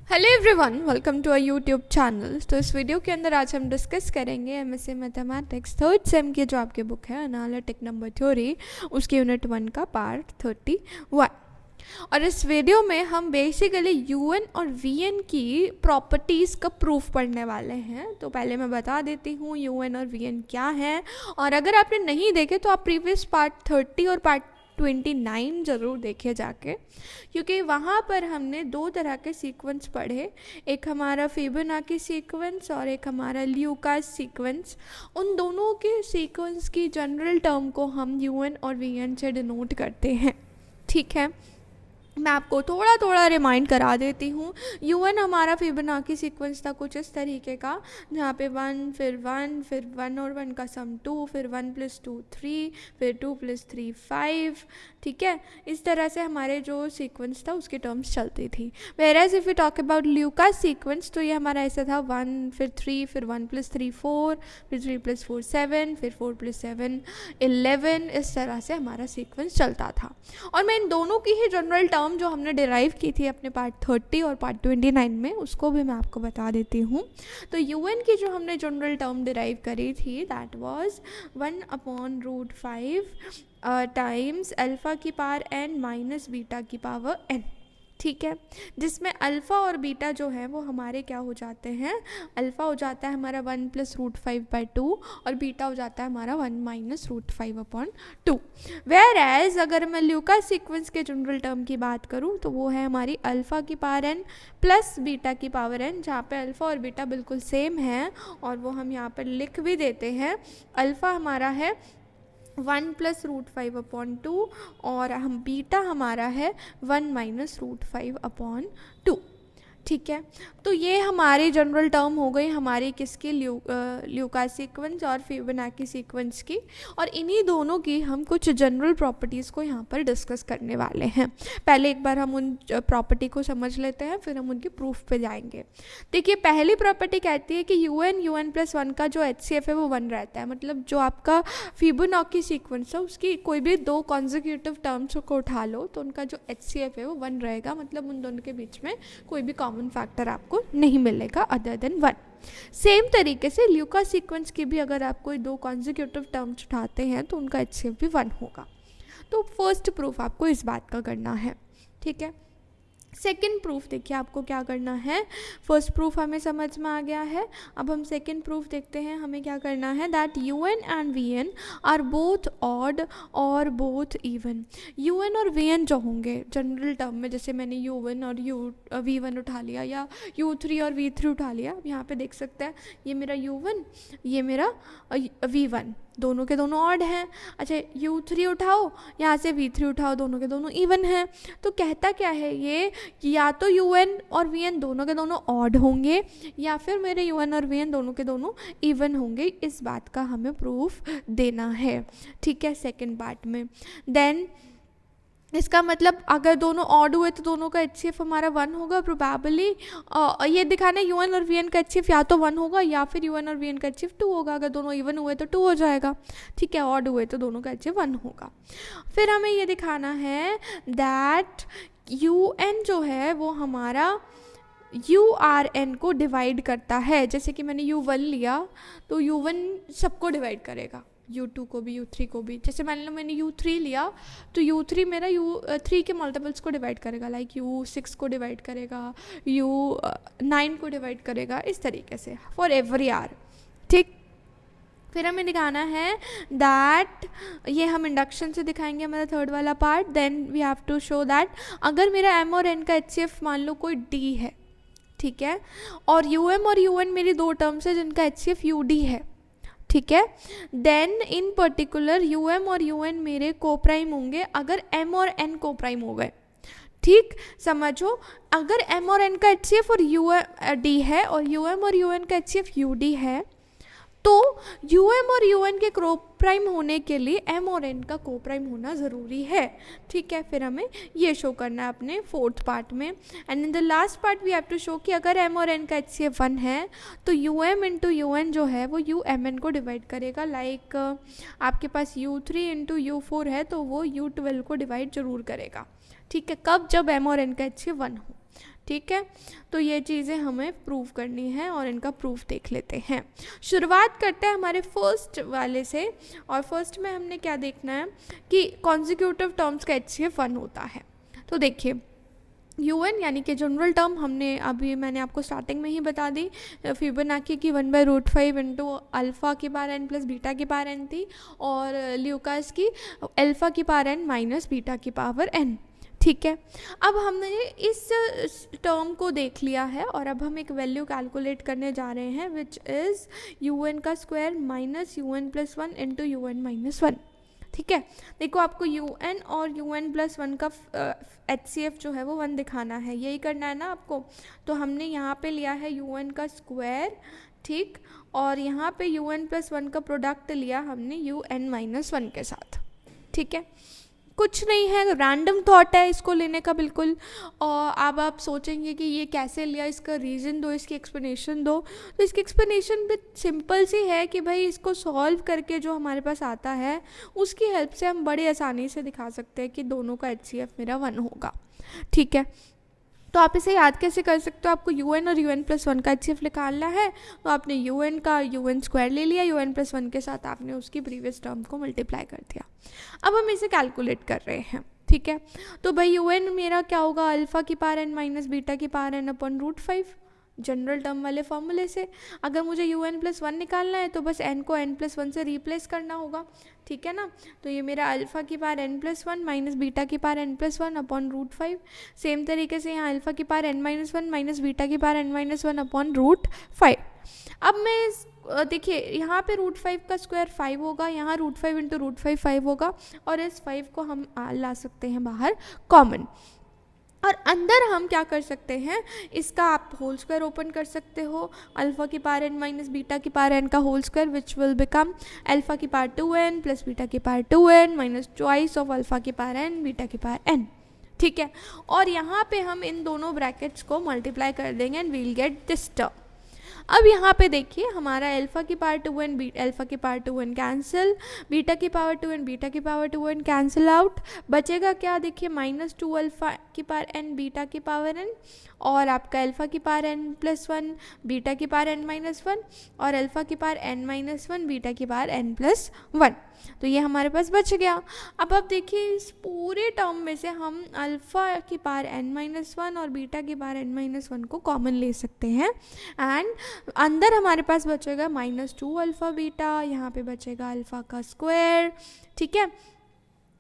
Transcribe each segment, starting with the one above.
Hello everyone, welcome to a YouTube channel. तो इस video के अंदर आज हम डिस्कस करेंगे एमएससी मैथमेटिक्स थर्ड सेम की जो आपके बुक है एनालिटिक नंबर थ्योरी, उसकी यूनिट 1 का पार्ट 31। और इस वीडियो में हम बेसिकली यूएन और वीएन की प्रॉपर्टीज़ का प्रूफ पढ़ने वाले हैं। तो पहले मैं बता देती हूँ यूएन और वीएन क्या है, और अगर आपने नहीं देखे तो आप प्रीवियस पार्ट 30 और पार्ट 29 ज़रूर देखे जाके, क्योंकि वहाँ पर हमने दो तरह के सीक्वेंस पढ़े। एक हमारा फिबोनाची सीक्वेंस और एक हमारा ल्यूकास सीक्वेंस। उन दोनों के सीक्वेंस की जनरल टर्म को हम यूएन और वीएन से डिनोट करते हैं। ठीक है, मैं आपको थोड़ा थोड़ा रिमाइंड करा देती हूँ। यूएन हमारा फिबोनाची सीक्वेंस था कुछ इस तरीके का, जहाँ पे 1 फिर 1 फिर 1 और 1 का सम 2, फिर 1 + 2 3, फिर 2 + 3 5। ठीक है, इस तरह से हमारे जो सीक्वेंस था उसकी टर्म्स चलती थी। Whereas if you talk about Lucas sequence तो ये हमारा ऐसा था 1 फिर 3 फिर 1 + 3 4, फिर 3 + 4 7, फिर 4 + 7 11। इस तरह से हमारा सीक्वेंस चलता था। और मैं इन दोनों की ही जनरल टर्म जो हमने डिराइव की थी अपने पार्ट 30 और पार्ट 29 में, उसको भी मैं आपको बता देती हूँ। तो यूएन की जो हमने जनरल टर्म डिराइव करी थी दैट वाज 1/√5 टाइम्स अल्फ़ा की पावर n माइनस बीटा की पावर n। ठीक है, जिसमें अल्फ़ा और बीटा जो है वो हमारे क्या हो जाते हैं, अल्फ़ा हो जाता है हमारा 1 + √5/2 और बीटा हो जाता है हमारा 1 - √5/2। वेयर एज अगर मैं ल्यूकास सीक्वेंस के जनरल टर्म की बात करूं तो वो है हमारी अल्फ़ा की पावर n प्लस बीटा की पावर n, जहाँ पे अल्फ़ा और बीटा बिल्कुल सेम है और वो हम यहाँ पर लिख भी देते हैं। अल्फ़ा हमारा है 1 + √5/2 और हम बीटा हमारा है 1 - √5/2। ठीक है, तो ये हमारी जनरल टर्म हो गई हमारी किसकी, ल्यूकास सीक्वेंस और फिबोनाची सीक्वेंस की। और इन्हीं दोनों की हम कुछ जनरल प्रॉपर्टीज़ को यहाँ पर डिस्कस करने वाले हैं। पहले एक बार हम उन प्रॉपर्टी को समझ लेते हैं, फिर हम उनकी प्रूफ पे जाएंगे। देखिए, पहली प्रॉपर्टी कहती है कि UN + 1 का जो HCF है वो 1 रहता है। मतलब जो आपका फिबोनाची सीक्वेंस है उसकी कोई भी दो कॉन्जिक्यूटिव टर्म्स को उठा लो तो उनका जो HCF है वो 1 रहेगा। मतलब उन दोनों के बीच में कोई भी कॉमन फैक्टर आपको नहीं मिलेगा अदर देन 1। सेम तरीके से ल्यूकास सीक्वेंस की भी अगर आप कोई दो कॉन्जिक्यूटिव टर्म्स उठाते हैं तो उनका HCF भी 1 होगा। तो फर्स्ट प्रूफ आपको इस बात का करना है। ठीक है, सेकेंड प्रूफ देखिए आपको क्या करना है। फर्स्ट प्रूफ हमें समझ में आ गया है, अब हम सेकेंड प्रूफ देखते हैं। हमें क्या करना है, that UN and VN are both odd और बोथ इवन। यूएन और वीएन जो होंगे जनरल टर्म में, जैसे मैंने U1 और V1 उठा लिया या U3 और V3 उठा लिया। अब यहाँ पे देख सकते हैं ये मेरा U1, ये मेरा V1, दोनों के दोनों ऑड हैं। अच्छा, U3 उठाओ, यहाँ से V3 उठाओ, दोनों के दोनों इवन हैं। तो कहता क्या है ये कि या तो UN और VN दोनों के दोनों ऑड होंगे या फिर मेरे UN और VN दोनों के दोनों इवन होंगे। इस बात का हमें प्रूफ देना है। ठीक है, सेकंड पार्ट में देन इसका मतलब अगर दोनों ऑड हुए तो दोनों का HCF हमारा 1 होगा प्रोबेबली। ये दिखाना है UN और VN का HCF या तो 1 होगा या फिर UN और VN का HCF 2 होगा। अगर दोनों इवन हुए तो 2 हो जाएगा। ठीक है, ऑड हुए तो दोनों का HCF 1 होगा। फिर हमें ये दिखाना है दैट UN जो है वो हमारा URN को डिवाइड करता है। जैसे कि मैंने U1 लिया तो U1 सबको डिवाइड करेगा, U2 को भी U3 को भी। जैसे मान लो मैंने U3 लिया तो U3 मेरा U3 के मल्टीपल्स को डिवाइड करेगा, लाइक U6 को डिवाइड करेगा, U9 को डिवाइड करेगा, इस तरीके से फॉर एवरी आर। ठीक, फिर हमें दिखाना है दैट, ये हम इंडक्शन से दिखाएंगे हमारा थर्ड वाला part. Then we have to show that अगर मेरा M और N का HCF मान लो कोई D है, ठीक है, और UM और UN मेरी दो टर्म्स है जिनका HCF UD है। ठीक है, देन इन पर्टिकुलर UM और UN मेरे कोप्राइम होंगे अगर M और N कोप्राइम हो गए। ठीक, समझो, अगर M और N का HCF और UD है और UM और UN का HCF UD है तो UM और UN के कोप्राइम होने के लिए M और N का कोप्राइम होना ज़रूरी है। ठीक है, फिर हमें ये शो करना है अपने फोर्थ पार्ट में। And in the last part we have to show कि अगर M और N का HCF 1 है तो UM × UN जो है वो UMN को डिवाइड करेगा। लाइक आपके पास U3 × U4 है तो वो U12 को डिवाइड ज़रूर करेगा। ठीक है, कब, जब M और N का HCF 1 हो। ठीक है, तो ये चीज़ें हमें प्रूव करनी है और इनका प्रूफ देख लेते हैं। शुरुआत करते हैं हमारे फर्स्ट वाले से, और फर्स्ट में हमने क्या देखना है कि कॉन्जिक्यूटिव टर्म्स का HCF 1 होता है। तो देखिए UN यानी कि जनरल टर्म हमने अभी मैंने आपको स्टार्टिंग में ही बता दी, फिबोनाची की 1/√5 इंटू अल्फ़ा की पावर n प्लस बीटा की पावर n थी, और ल्यूकास की अल्फ़ा की पावर n माइनस बीटा की पावर n। ठीक है, अब हमने इस टर्म को देख लिया है और अब हम एक वैल्यू कैलकुलेट करने जा रहे हैं विच इज़ UN का square minus UN+1 into UN-1। ठीक है, देखो आपको UN और UN+1 का HCF जो है वो 1 दिखाना है, यही करना है ना आपको। तो हमने यहाँ पे लिया है UN का स्क्वायर, ठीक, और यहाँ पे UN+1 का प्रोडक्ट लिया हमने UN-1 के साथ। ठीक है, कुछ नहीं है, रैंडम थॉट है इसको लेने का बिल्कुल। और अब आप सोचेंगे कि ये कैसे लिया, इसका रीज़न दो, इसकी एक्सप्लेनेशन दो। तो इसकी एक्सप्लेनेशन भी सिंपल सी है कि भाई इसको सॉल्व करके जो हमारे पास आता है उसकी हेल्प से हम बड़े आसानी से दिखा सकते हैं कि दोनों का HCF मेरा 1 होगा। ठीक है, तो आप इसे याद कैसे कर सकते हो, आपको UN और UN+1 का HCF निकालना है, तो आपने UN का UN स्क्वायर ले लिया, UN+1 के साथ आपने उसकी प्रीवियस टर्म को मल्टीप्लाई कर दिया। अब हम इसे कैलकुलेट कर रहे हैं। ठीक है, तो भाई UN मेरा क्या होगा, अल्फ़ा की पावर n माइनस बीटा की power n upon √5 general term वाले फॉर्मूले से। अगर मुझे UN+1 निकालना है तो बस n को n+1 से रिप्लेस करना होगा। ठीक है ना, तो ये मेरा अल्फ़ा की पावर n+1 माइनस बीटा की पावर n+1 अपॉन √5। सेम तरीके से यहाँ अल्फ़ा की पावर n-1 माइनस बीटा की पावर n-1 अपॉन √5। अब मैं देखिए यहाँ पे √5 का स्क्वायर 5 होगा, यहाँ √5 इंटू √5 5 होगा, और इस 5 को हम ला सकते हैं बाहर कॉमन। और अंदर हम क्या कर सकते हैं, इसका आप होल स्क्वायर ओपन कर सकते हो, अल्फ़ा की पावर n माइनस बीटा की पावर n का whole square which will become alpha की पावर 2n प्लस बीटा की power 2n minus twice of alpha की पावर n बीटा की पावर n। ठीक है, और यहाँ पे हम इन दोनों ब्रैकेट्स को मल्टीप्लाई कर देंगे and we'll get this term. अब यहाँ पे देखिए हमारा अल्फ़ा की पावर 2n अल्फ़ा की पावर 2n कैंसिल, बीटा की पावर 2n बीटा की पावर 2n कैंसिल आउट, बचेगा क्या, देखिए -2 अल्फ़ा की पावर n बीटा की पावर n, और आपका अल्फ़ा की पावर n+1 बीटा की पावर n-1 और अल्फ़ा की पावर n-1 बीटा की पावर n+1। तो ये हमारे पास बच गया। अब आप देखिए इस पूरे टर्म में से हम अल्फ़ा की पावर n-1 और बीटा की पावर n-1 को कॉमन ले सकते हैं, एंड अंदर हमारे पास बचेगा -2 अल्फ़ा बीटा, यहाँ पे बचेगा अल्फ़ा का स्क्वायर। ठीक है,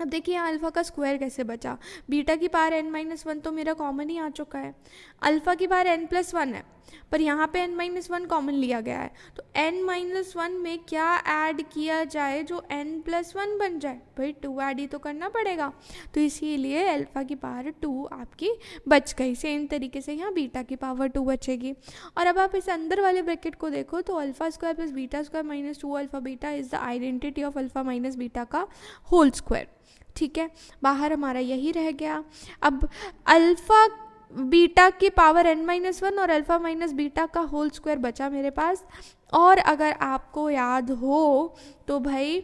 अब देखिए यहाँ अल्फ़ा का स्क्वायर कैसे बचा, बीटा की पावर n-1 तो मेरा कॉमन ही आ चुका है, अल्फ़ा की पावर n+1 है पर यहाँ पे n-1 कॉमन लिया गया है, तो n-1 में क्या ऐड किया जाए जो n+1 बन जाए, भाई 2 ऐड ही तो करना पड़ेगा, तो इसीलिए अल्फ़ा की पावर 2 आपकी बच गई। सेम तरीके से यहाँ बीटा की पावर 2 बचेगी। और अब आप इस अंदर वाले ब्रैकेट को देखो तो alpha square plus beta square minus 2 alpha beta is the identity of alpha minus beta का होल स्क्वायर। ठीक है, बाहर हमारा यही रह गया। अब अल्फ़ा बीटा की पावर n-1 और अल्फ़ा माइनस बीटा का होल स्क्वायर बचा मेरे पास। और अगर आपको याद हो तो भाई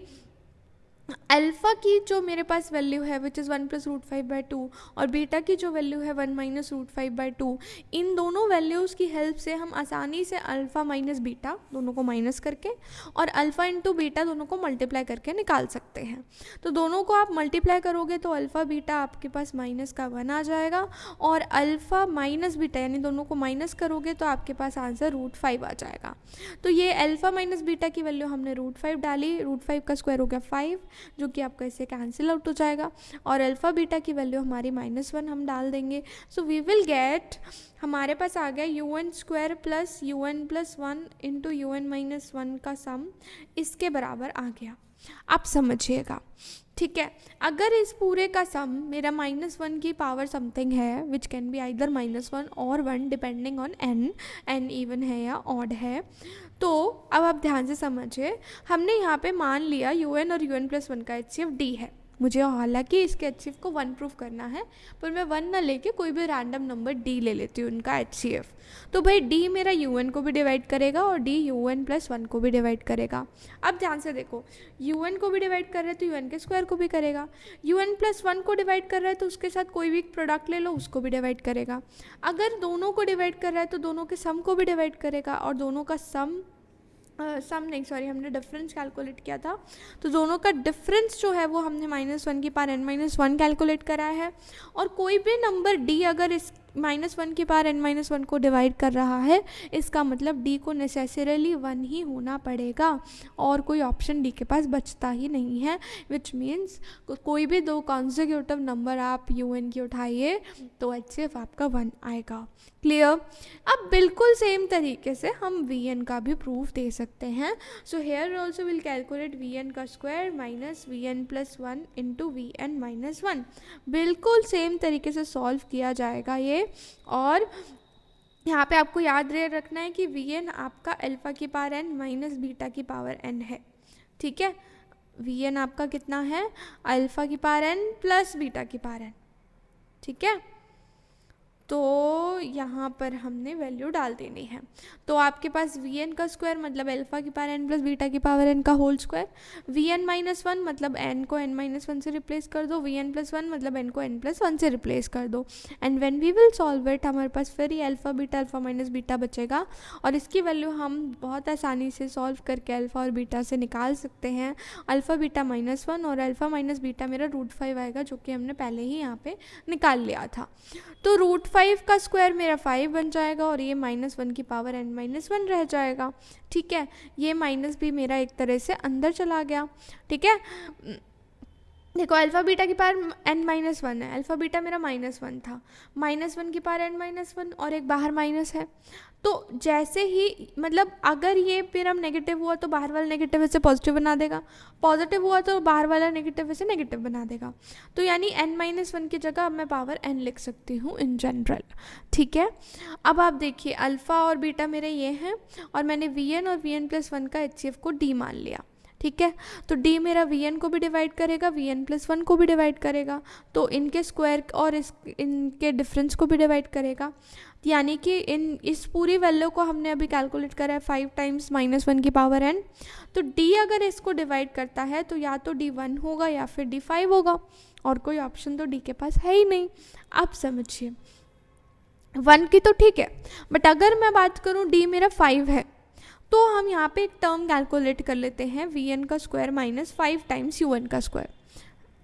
अल्फ़ा की जो मेरे पास वैल्यू है विच इज़ 1 + √5/2 और बीटा की जो वैल्यू है 1 - √5/2, इन दोनों वैल्यूज़ की हेल्प से हम आसानी से अल्फ़ा माइनस बीटा दोनों को माइनस करके और अल्फ़ा इंटू बीटा दोनों को मल्टीप्लाई करके निकाल सकते हैं। तो दोनों को आप मल्टीप्लाई करोगे तो अल्फ़ा बीटा आपके पास -1 आ जाएगा, और अल्फ़ा माइनस बीटा यानी दोनों को माइनस करोगे तो आपके पास आंसर √5 आ जाएगा। तो ये अल्फ़ा माइनस बीटा की वैल्यू हमने √5 डाली, √5 का स्क्वायर हो गया 5 जो कि आपका इससे कैंसिल आउट हो जाएगा, और अल्फ़ा बीटा की वैल्यू हमारी -1 हम डाल देंगे। सो वी विल गेट, हमारे पास आ गया UN² plus UN+1 into UN-1 का सम इसके बराबर आ गया। आप समझिएगा, ठीक है। अगर इस पूरे का सम मेरा -1 की पावर समथिंग है विच कैन बी आइदर -1 और 1 डिपेंडिंग ऑन n इवन है या ऑड है, तो अब आप ध्यान से समझिए, हमने यहाँ पे मान लिया UN और UN+1 का HCF D है, मुझे हालांकि इसके HCF को 1 प्रूफ करना है, पर मैं 1 ना लेके कोई भी रैंडम नंबर D ले लेती हूँ उनका HCF। तो भाई D मेरा UN को भी डिवाइड करेगा और D UN + 1 को भी डिवाइड करेगा। अब ध्यान से देखो, UN को भी डिवाइड कर रहा है तो UN के स्क्वायर को भी करेगा, UN + 1 को डिवाइड कर रहा है तो उसके साथ कोई भी प्रोडक्ट ले लो उसको भी डिवाइड करेगा। अगर दोनों को डिवाइड कर रहा है तो दोनों के सम को भी डिवाइड करेगा, और दोनों का सम नहीं सॉरी, हमने डिफरेंस कैलकुलेट किया था, तो दोनों का डिफरेंस जो है वो हमने -1 की पावर n-1 कैलकुलेट करा है। और कोई भी नंबर D अगर इस -1 की पावर n-1 को डिवाइड कर रहा है, इसका मतलब D को नेसेसरली 1 ही होना पड़ेगा और कोई ऑप्शन D के पास बचता ही नहीं है, विच मीन्स कोई भी दो कॉन्जिक्यूटिव नंबर आप UN की उठाइए तो HCF आपका 1 आएगा। क्लियर? अब बिल्कुल सेम तरीके से हम VN का भी प्रूफ दे सकते हैं। So here also will calculate VN का square minus VN + 1 into VN - 1। बिल्कुल सेम तरीके से सॉल्व किया जाएगा ये। और यहाँ पे आपको याद रखना है कि VN आपका अल्फ़ा की पावर n माइनस बीटा की पावर n है। ठीक है, VN आपका कितना है? अल्फ़ा की पावर n प्लस बीटा की पावर n। ठीक है, तो यहाँ पर हमने वैल्यू डाल देनी है। तो आपके पास VN का स्क्वायर मतलब अल्फ़ा की पावर n प्लस बीटा की पावर n का होल स्क्वायर, VN - 1 मतलब n को n-1 से रिप्लेस कर दो, VN + 1 मतलब n को n+1 से रिप्लेस कर दो। And when we will solve it, हमारे पास फिर ये अल्फ़ा माइनस बीटा बचेगा, और इसकी वैल्यू हम बहुत आसानी से सॉल्व करके अल्फ़ा और बीटा से निकाल सकते हैं। अल्फ़ा बीटा -1 और अल्फ़ा माइनस बीटा मेरा √5 आएगा, जो कि हमने पहले ही यहाँ पे निकाल लिया था। तो √5 का स्क्वायर मेरा 5 बन जाएगा और ये -1 की पावर n-1 रह जाएगा। ठीक है, ये माइनस भी मेरा एक तरह से अंदर चला गया। ठीक है, देखो अल्फ़ा बीटा की पावर n-1 है, अल्फ़ा बीटा मेरा -1 था, -1 की पावर n-1 और एक बाहर माइनस है। तो जैसे ही मतलब अगर ये फिर हम नेगेटिव हुआ तो बाहर वाला नेगेटिव इसे पॉजिटिव बना देगा, पॉजिटिव हुआ तो बाहर वाला नेगेटिव इसे नेगेटिव बना देगा। तो यानी n-1 की जगह अब मैं पावर n लिख सकती हूँ इन जनरल। ठीक है, अब आप देखिए अल्फ़ा और बीटा मेरे ये हैं और मैंने VN और VN + 1 का HCF को D मान लिया। ठीक है, तो D मेरा VN को भी डिवाइड करेगा, VN + 1 को भी डिवाइड करेगा, तो इनके स्क्वायर और इनके डिफरेंस को भी डिवाइड करेगा। यानी कि इस पूरी वैल्यू को हमने अभी कैलकुलेट करा है 5 टाइम्स -1 की पावर n। तो D अगर इसको डिवाइड करता है तो या तो D 1 होगा या फिर D 5 होगा, और कोई ऑप्शन तो D के पास है ही नहीं। आप समझिए, 1 की तो ठीक है, बट अगर मैं बात करूँ D मेरा 5 है, तो हम यहाँ पे एक टर्म कैलकुलेट कर लेते हैं VN का स्क्वायर -5 टाइम्स UN का स्क्वायर।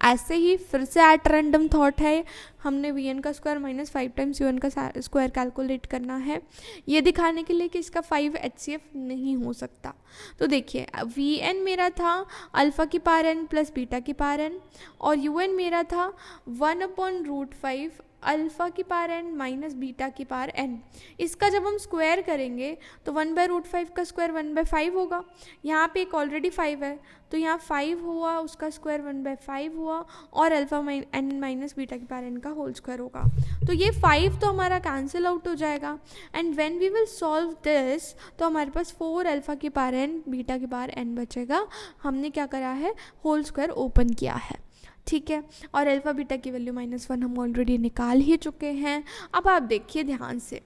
ऐसे ही फिर से एट रैंडम थॉट है, हमने VN का स्क्वायर -5 टाइम्स UN का स्क्वायर कैलकुलेट करना है, ये दिखाने के लिए कि इसका 5 HCF नहीं हो सकता। तो देखिए VN मेरा था अल्फ़ा की पावर n प्लस बीटा की पावर n, और UN मेरा था 1/√5 अल्फ़ा की पावर n माइनस बीटा की पावर n। इसका जब हम स्क्वायर करेंगे तो 1/√5 का स्क्वायर 1/5 होगा। यहाँ पे एक ऑलरेडी 5 है, तो यहाँ 5 हुआ, उसका स्क्वायर 1/5 हुआ, और अल्फ़ा n माइनस बीटा की पावर n का होल स्क्वायर होगा। तो ये 5 तो हमारा कैंसिल आउट हो जाएगा। And when we will solve this, तो हमारे पास 4 अल्फ़ा की पावर n बीटा की पावर n बचेगा। हमने क्या करा है, होल स्क्वायर ओपन किया है। ठीक है, और अल्फ़ा बीटा की वैल्यू -1 हम ऑलरेडी निकाल ही चुके हैं। अब आप देखिए ध्यान से,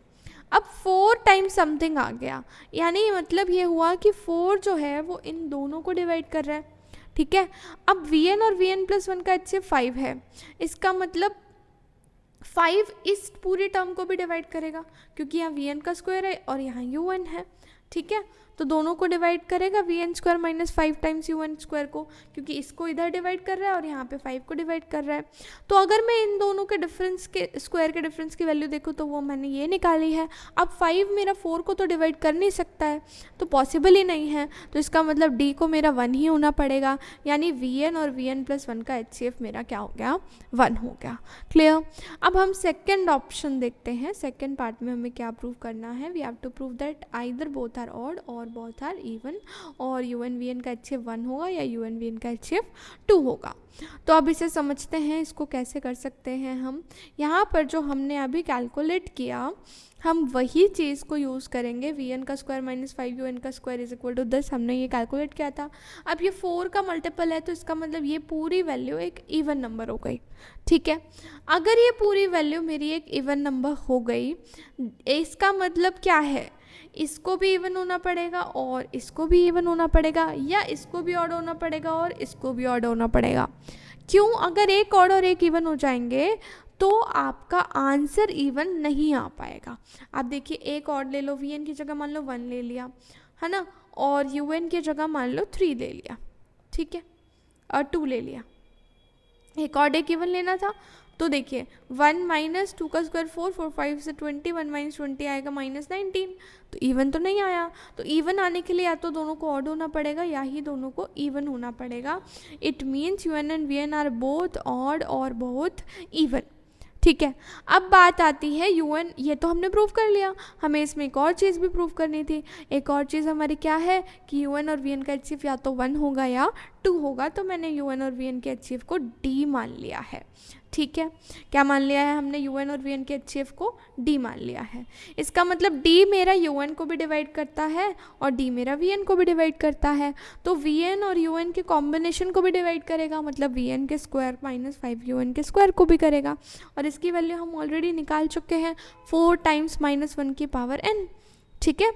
अब 4 टाइम्स समथिंग आ गया, यानी मतलब ये हुआ कि 4 जो है वो इन दोनों को डिवाइड कर रहा है। ठीक है, अब VN और VN + 1 का HCF 5 है, इसका मतलब 5 इस पूरी टर्म को भी डिवाइड करेगा, क्योंकि यहाँ VN का स्क्वायर है और यहाँ UN है। ठीक है, तो दोनों को डिवाइड करेगा VN square -5 times UN square को, क्योंकि इसको इधर डिवाइड कर रहा है और यहाँ पे 5 को डिवाइड कर रहा है। तो अगर मैं इन दोनों के डिफरेंस के स्क्वायर के डिफरेंस की वैल्यू देखूँ तो वो मैंने ये निकाली है। अब 5 मेरा 4 को तो डिवाइड कर नहीं सकता है, तो पॉसिबल ही नहीं है, तो इसका मतलब D को मेरा 1 ही होना पड़ेगा, यानी VN और VN + 1 का HCF मेरा क्या हो गया, 1 हो गया। क्लियर? अब हम सेकेंड ऑप्शन देखते हैं। सेकेंड पार्ट में हमें क्या प्रूव करना है, we have to prove that either both are odd or और बोथ आर इवन, और यू एन वी एन का HCF 1 होगा या यू एन वी एन का HCF 2 होगा। तो अब इसे समझते हैं, इसको कैसे कर सकते हैं हम। यहाँ पर जो हमने अभी कैलकुलेट किया, हम वही चीज़ को यूज़ करेंगे। वी एन का स्क्वायर माइनस 5 यू एन का स्क्वायर इज इक्वल टू 10, हमने ये कैलकुलेट किया था। अब ये 4 का मल्टीपल है, तो इसका मतलब ये पूरी वैल्यू एक इवन नंबर हो गई। ठीक है, अगर ये पूरी वैल्यू मेरी एक इवन नंबर हो गई, इसका मतलब क्या है, इसको भी इवन होना पड़ेगा और इसको भी इवन होना पड़ेगा, या इसको भी ऑड होना पड़ेगा और इसको भी ऑड होना पड़ेगा। क्यों? अगर एक ऑड और एक इवन हो जाएंगे तो आपका आंसर इवन नहीं आ पाएगा। आप देखिए, एक ऑड ले लो, वी एन की जगह मान लो 1 ले लिया, है ना, और यू एन की जगह मान लो 3 ले लिया, ठीक है, और 2 ले लिया। एक ऑड एक इवन लेना था, तो देखिए 1 माइनस 2 का स्क्वायर 4, 4 5 से 20, 1 माइनस 20 आएगा माइनस 19, तो इवन तो नहीं आया। तो इवन आने के लिए या तो दोनों को ऑड होना पड़ेगा या ही दोनों को इवन होना पड़ेगा। It means u n and v n are both odd और बोथ इवन। ठीक है, अब बात आती है यू एन, ये तो हमने प्रूव कर लिया, हमें इसमें एक और चीज़ भी प्रूव करनी थी। एक और चीज़ हमारी क्या है कि यू एन और वी एन का HCF या तो 1 होगा या 2 होगा, तो मैंने यू एन और वी एन के HCF को D मान लिया है। ठीक है, क्या मान लिया है हमने, यू एन और वी एन के HCF को D मान लिया है। इसका मतलब D मेरा यू एन को भी डिवाइड करता है और D मेरा वी एन को भी डिवाइड करता है, तो वी एन और यू एन के कॉम्बिनेशन को भी डिवाइड करेगा, मतलब वी एन के स्क्वायर माइनस 5 यू एन के स्क्वायर को भी करेगा। और इसकी वैल्यू हम ऑलरेडी निकाल चुके हैं, 4 टाइम्स माइनस 1 की पावर n। ठीक है,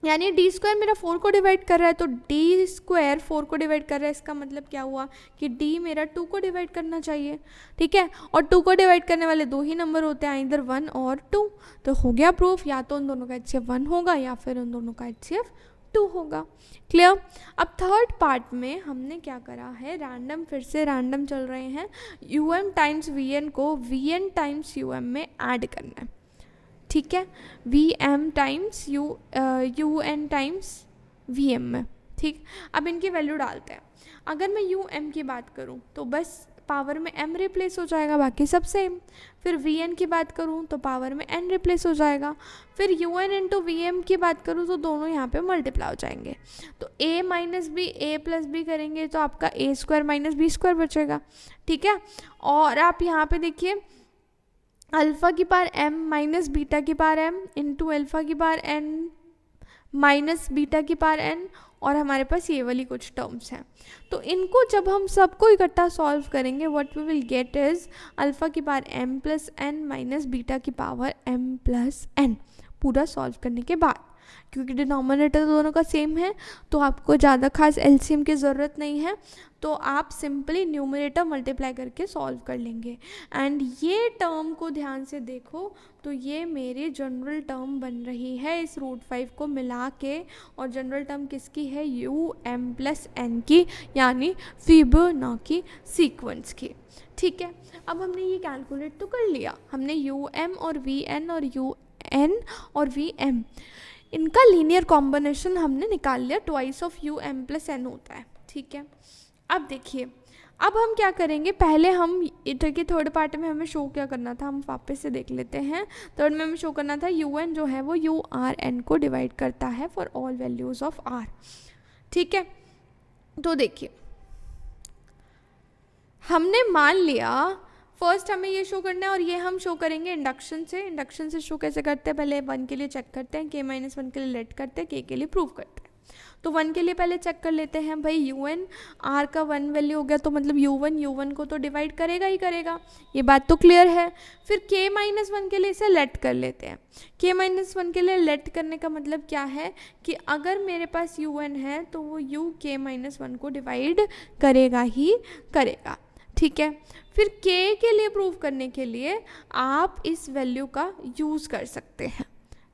यानी डी स्क्वायर मेरा 4 को डिवाइड कर रहा है, तो डी स्क्वायर 4 को डिवाइड कर रहा है, इसका मतलब क्या हुआ कि डी मेरा 2 को डिवाइड करना चाहिए। ठीक है, और 2 को डिवाइड करने वाले 2 ही नंबर होते हैं, इधर 1 और 2, तो हो गया प्रूफ, या तो उन दोनों का HCF 1 होगा या फिर उन दोनों का HCF 2 होगा। क्लियर। अब थर्ड पार्ट में हमने क्या करा है, रैंडम, फिर से रैंडम चल रहे हैं, you M times V N को V N times U M में ऐड करना है। ठीक है, V M times U N times V M में। ठीक, अब इनकी वैल्यू डालते हैं। अगर मैं यू एम की बात करूं तो बस पावर में m रिप्लेस हो जाएगा, बाकी सब सेम। फिर वी एन की बात करूं तो पावर में n रिप्लेस हो जाएगा। फिर u n into v m की बात करूं तो दोनों यहाँ पे मल्टीप्लाई हो जाएंगे, तो a minus b a plus b करेंगे तो आपका a square minus b square बचेगा। ठीक है, और आप यहाँ पे देखिए, अल्फ़ा की पावर m माइनस बीटा की पावर m इंटू अल्फ़ा की पावर n माइनस बीटा की पावर n, और हमारे पास ये वाली कुछ टर्म्स हैं। तो इनको जब हम सबको इकट्ठा सॉल्व करेंगे, what we will get is alpha की power m plus n minus beta की पावर m प्लस n, पूरा सॉल्व करने के बाद। क्योंकि डिनोमिनेटर दोनों का सेम है तो आपको ज़्यादा खास एलसीएम की ज़रूरत नहीं है, तो आप सिंपली न्यूमरेटर मल्टीप्लाई करके सॉल्व कर लेंगे। एंड ये टर्म को ध्यान से देखो तो ये मेरी जनरल टर्म बन रही है इस रूट 5 को मिला के, और जनरल टर्म किसकी है, यू एम प्लस एन की, यानी फिबोनाची सीक्वेंस की। ठीक है, अब हमने ये कैलकुलेट तो कर लिया, हमने यू एम और वी एन और यू एन और वी एम इनका लीनियर कॉम्बिनेशन हमने निकाल लिया, twice of u m plus n होता है। ठीक है, अब देखिए, अब हम क्या करेंगे, पहले हम इधर के थर्ड पार्ट में हमें शो क्या करना था, हम वापस से देख लेते हैं। थर्ड में हमें शो करना था यू एन जो है वो यू आर एन को डिवाइड करता है for all values of r. ठीक है, तो देखिए हमने मान लिया, फर्स्ट हमें ये शो करना है और ये हम शो करेंगे इंडक्शन से। इंडक्शन से शो कैसे करते हैं, पहले 1 के लिए चेक करते हैं, k माइनस 1 के लिए लेट करते हैं, k के लिए प्रूव करते हैं। तो 1 के लिए पहले चेक कर लेते हैं, भाई यू एन आर का 1 वैल्यू हो गया तो मतलब यू वन को तो डिवाइड करेगा ही करेगा, ये बात तो क्लियर है। फिर k माइनस 1 के लिए इसे लेट कर लेते हैं। k माइनस 1 के लिए लेट करने का मतलब क्या है कि अगर मेरे पास यू एन है तो वो यू k माइनस 1 को डिवाइड करेगा ही करेगा। ठीक है, फिर k के लिए प्रूव करने के लिए आप इस वैल्यू का यूज़ कर सकते हैं।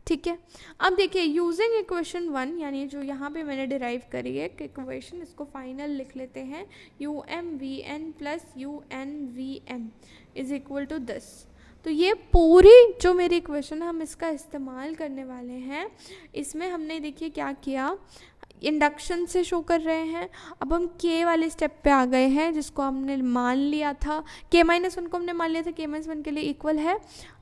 ठीक है, अब देखिए, यूजिंग इक्वेशन 1, यानी जो यहाँ पे मैंने डिराइव करी है इक्वेशन, इसको फाइनल लिख लेते हैं, you m v n plus u N v m is equal to 10। तो ये पूरी जो मेरी इक्वेशन है हम इसका इस्तेमाल करने वाले हैं। इसमें हमने देखिए क्या किया, इंडक्शन से शो कर रहे हैं। अब हम के वाले स्टेप पे आ गए हैं, जिसको हमने मान लिया था, k-1 को हमने मान लिया था k-1 के लिए इक्वल है,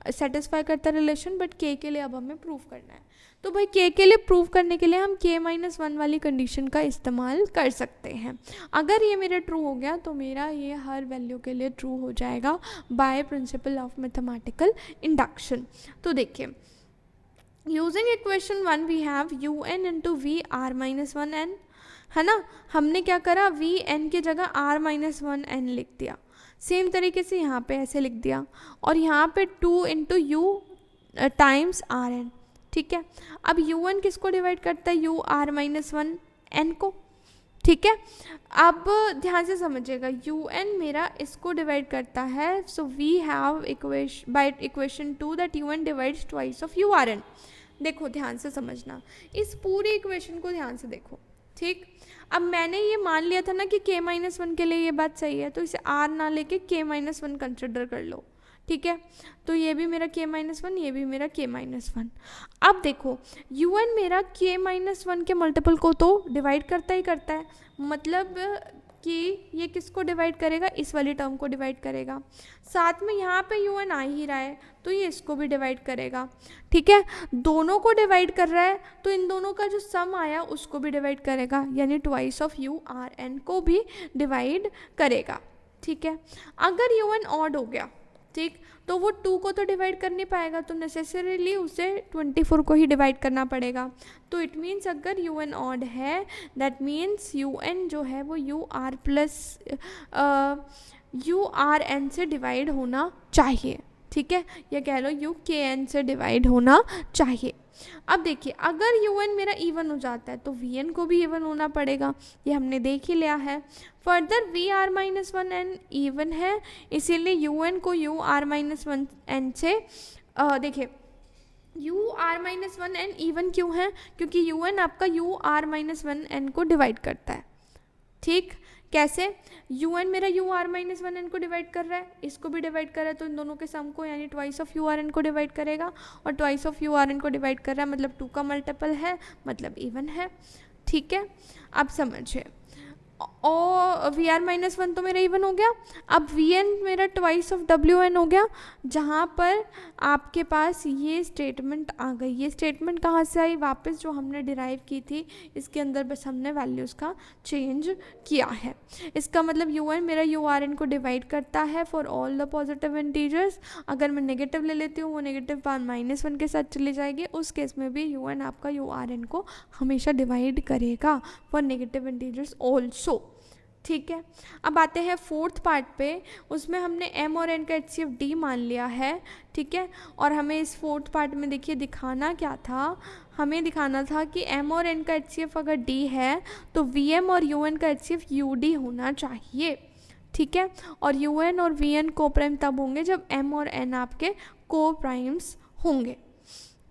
सेटिस्फाई करता रिलेशन, बट के के लिए अब हमें प्रूव करना है। तो भाई के के लिए प्रूव करने के लिए हम k-1 वाली कंडीशन का इस्तेमाल कर सकते हैं। अगर ये मेरा ट्रू हो गया तो मेरा ये हर वैल्यू के लिए ट्रू हो जाएगा by principle of mathematical induction. तो देखिए, using equation 1 we have u n into v r minus 1n, है ना। हमने क्या करा, वी एन की जगह आर माइनस 1n लिख दिया। सेम तरीके से यहाँ पे ऐसे लिख दिया, और यहाँ पे 2 into u times r n, ठीक है। अब यू एन किसको डिवाइड करता है, यू आर माइनस 1n को, ठीक है। अब ध्यान से समझिएगा, यू एन मेरा इसको डिवाइड करता है, so we have equation by equation 2 that u n divides twice of u r n. देखो ध्यान से समझना, इस पूरी इक्वेशन को ध्यान से देखो, ठीक। अब मैंने ये मान लिया था ना कि k-1 के लिए ये बात सही है, तो इसे r ना लेके k-1 कंसिडर कर लो, ठीक है। तो ये भी मेरा k-1, ये भी मेरा k-1। अब देखो, un मेरा k-1 के मल्टीपल को तो डिवाइड करता ही करता है, मतलब कि ये किसको डिवाइड करेगा, इस वाली टर्म को डिवाइड करेगा। साथ में यहाँ पे un आ ही रहा है, तो ये इसको भी डिवाइड करेगा, ठीक है। दोनों को डिवाइड कर रहा है, तो इन दोनों का जो सम आया उसको भी डिवाइड करेगा, यानी twice of u r n को भी डिवाइड करेगा, ठीक है। अगर un ऑड हो गया, ठीक, तो वो 2 को तो डिवाइड कर नहीं पाएगा, तो नेसेसरीली उसे 24 को ही डिवाइड करना पड़ेगा। तो इट मीन्स अगर यू एन ऑड है, दैट मीन्स यू एन जो है वो u r plus u r n से डिवाइड होना चाहिए, ठीक है, या कह लो यू के एन से डिवाइड होना चाहिए। अब देखिए, अगर यू एन मेरा इवन हो जाता है तो वी एन को भी इवन होना पड़ेगा, ये हमने देख ही लिया है। Further v r minus 1n even है, इसीलिए यू एन को यू आर माइनस 1n से देखिए, you r minus 1n even क्यों है, क्योंकि यू एन आपका यू आर माइनस 1n को डिवाइड करता है, ठीक। कैसे, यू एन मेरा यू आर माइनस 1n को डिवाइड कर रहा है, इसको भी डिवाइड कर रहा है, तो इन दोनों के सम को यानी twice of u r n को डिवाइड करेगा, और twice of u r n को डिवाइड कर रहा है मतलब 2 का मल्टीपल है, मतलब इवन है, ठीक है। अब समझिए, और वी आर माइनस 1 तो मेरा इवन हो गया। अब वी एन मेरा ट्वाइस ऑफ डब्ल्यू एन हो गया, जहाँ पर आपके पास ये स्टेटमेंट आ गई। ये स्टेटमेंट कहाँ से आई, वापस जो हमने डिराइव की थी इसके अंदर, बस हमने वैल्यूज़ का चेंज किया है। इसका मतलब यू एन मेरा यू आर एन को डिवाइड करता है for all the positive integers. अगर मैं नेगेटिव ले लेती हूँ, वो नेगेटिव -1 के साथ चली जाएगी, उस केस में भी यू एन आपका यू आर एन को हमेशा डिवाइड करेगा फॉर नेगेटिव इंटीजर्स ऑल्सो, ठीक है। अब आते हैं फोर्थ पार्ट पे, उसमें हमने m और n का HCF d मान लिया है, ठीक है। और हमें इस फोर्थ पार्ट में देखिए दिखाना क्या था, हमें दिखाना था कि m और n का HCF अगर d है तो vm और un का HCF ud होना चाहिए, ठीक है। और un और vn को प्राइम तब होंगे जब m और n आपके को प्राइम्स होंगे।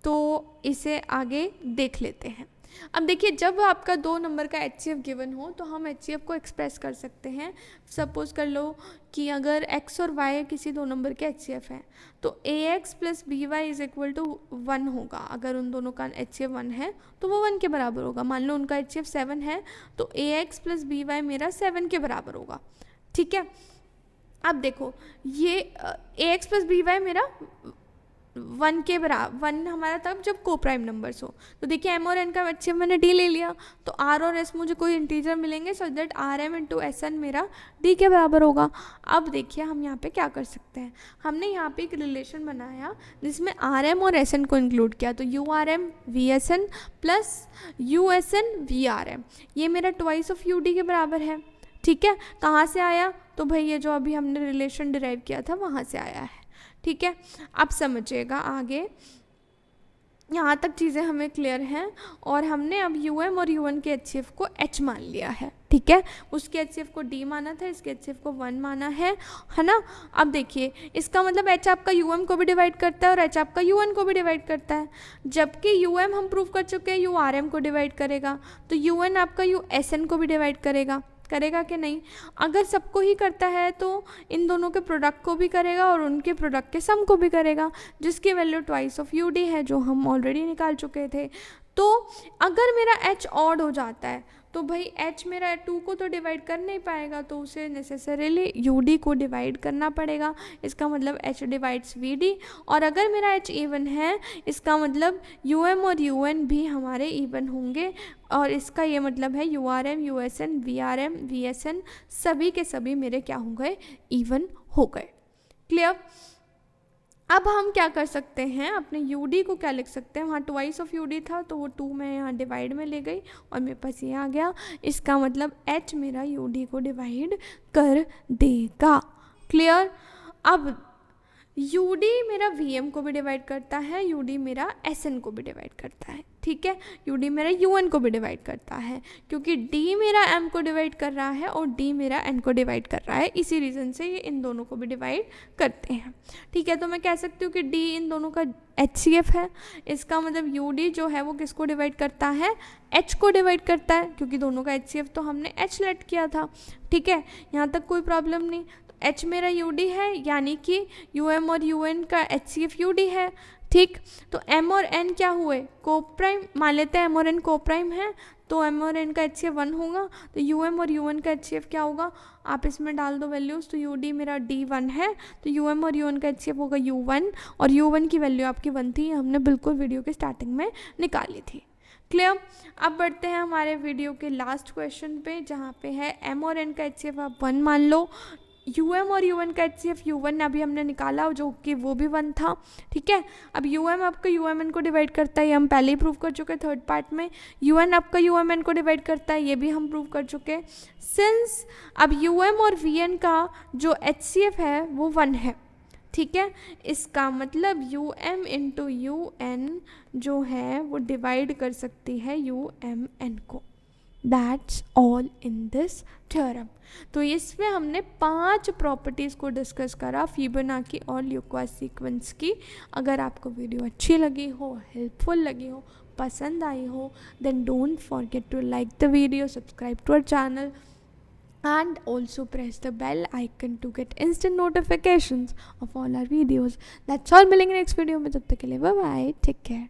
तो इसे आगे देख लेते हैं। अब देखिए, जब आपका 2 नंबर का HCF गिवन हो तो हम HCF को एक्सप्रेस कर सकते हैं। सपोज कर लो कि अगर x और y किसी 2 नंबर के HCF है, तो ax plus by is equal to 1 होगा। अगर उन दोनों का HCF 1 है तो वो 1 के बराबर होगा। मान लो उनका HCF 7 है, तो ax प्लस by मेरा 7 के बराबर होगा, ठीक है। अब देखो, ये ax प्लस by मेरा 1 के बराबर, 1 हमारा तब जब को प्राइम नंबर्स हो। तो देखिए, m और n का HCF मैंने d ले लिया, तो r और s मुझे कोई इंटीजर मिलेंगे, so that rm into s n मेरा d के बराबर होगा। अब देखिए, हम यहाँ पे क्या कर सकते हैं, हमने यहाँ पे एक रिलेशन बनाया जिसमें rm और sn को इंक्लूड किया, तो urm vsn plus usn vrm, ये मेरा ट्वाइस ऑफ ud के बराबर है, ठीक है। कहाँ से आया, तो भाई ये जो अभी हमने रिलेशन डिराइव किया था वहाँ से आया है, ठीक है। अब समझिएगा आगे, यहाँ तक चीज़ें हमें क्लियर हैं। और हमने अब um और un के HCF को h मान लिया है, ठीक है। उसके HCF को d माना था, इसके HCF को 1 माना है ना। अब देखिए, इसका मतलब h आपका um को भी डिवाइड करता है और h आपका un को भी डिवाइड करता है, जबकि um हम प्रूव कर चुके हैं urm को डिवाइड करेगा, तो un आपका sn को भी डिवाइड करेगा कि नहीं। अगर सबको ही करता है तो इन दोनों के प्रोडक्ट को भी करेगा और उनके प्रोडक्ट के सम को भी करेगा, जिसकी वैल्यू ट्वाइस ऑफ ud है, जो हम ऑलरेडी निकाल चुके थे। तो अगर मेरा H ऑड हो जाता है तो भाई H मेरा 2 को तो डिवाइड कर नहीं पाएगा, तो उसे नेसेसरीली UD को डिवाइड करना पड़ेगा। इसका मतलब H डिवाइड्स VD। और अगर मेरा H इवन है, इसका मतलब UM और UN भी हमारे इवन होंगे, और इसका ये मतलब है URM, USN, VRM, VSN सभी के सभी मेरे क्या हो गए, इवन हो गए। क्लियर। अब हम क्या कर सकते हैं, अपने UD को क्या लिख सकते हैं, वहाँ ट्वाइस ऑफ UD था तो वो 2 मैं यहाँ डिवाइड में ले गई और मेरे पास ये आ गया। इसका मतलब H मेरा UD को डिवाइड कर देगा। क्लियर। अब UD मेरा VM को भी डिवाइड करता है, UD मेरा SN को भी डिवाइड करता है, ठीक है। UD मेरा UN को भी डिवाइड करता है, क्योंकि D मेरा M को डिवाइड कर रहा है और D मेरा N को डिवाइड कर रहा है, इसी रीज़न से ये इन दोनों को भी डिवाइड करते हैं, ठीक है। तो मैं कह सकती हूँ कि D इन दोनों का HCF है। इसका मतलब UD जो है वो किसको डिवाइड करता है, H को डिवाइड करता है, क्योंकि दोनों का HCF तो हमने H लेट किया था, ठीक है। यहाँ तक कोई प्रॉब्लम नहीं। H मेरा UD है, यानी कि UM और UN का HCF UD है, ठीक। तो M और N क्या हुए, को प्राइम मान लेते हैं, M और N को प्राइम है, तो M और N का HCF 1 होगा, तो UM और UN का HCF क्या होगा, आप इसमें डाल दो वैल्यूज़। तो UD मेरा D1 है, तो UM और UN का HCF होगा U1, और U1 की वैल्यू आपकी 1 थी, हमने बिल्कुल वीडियो के स्टार्टिंग में निकाली थी। क्लियर। अब बढ़ते हैं हमारे वीडियो के लास्ट क्वेश्चन पे, जहाँ पे है M और N का HCF आप 1 मान लो, UM और UN का HCF U1 अभी हमने निकाला जो कि वो भी 1 था, ठीक है। अब UM आपका UMN को डिवाइड करता है, ये हम पहले ही प्रूव कर चुके हैं थर्ड पार्ट में। UN आपका UMN को डिवाइड करता है, ये भी हम प्रूव कर चुके हैं। सिंस अब UM और VN का जो HCF है वो 1 है, ठीक है। इसका मतलब UM इंटू UN जो है वो डिवाइड कर सकती है UMN को। That's all in this theorem. तो इसमें हमने 5 प्रॉपर्टीज़ को डिस्कस करा फिबोनाची और ल्यूकास सीक्वेंस की। अगर आपको वीडियो अच्छी लगी हो, हेल्पफुल लगी हो, पसंद आई हो, then don't forget to like the video, subscribe to our channel and also press the bell icon to get instant notifications of all our videos. That's all. मिलेंगे नेक्स्ट वीडियो में, तब तक के लिए बाय बाय, टेक केयर।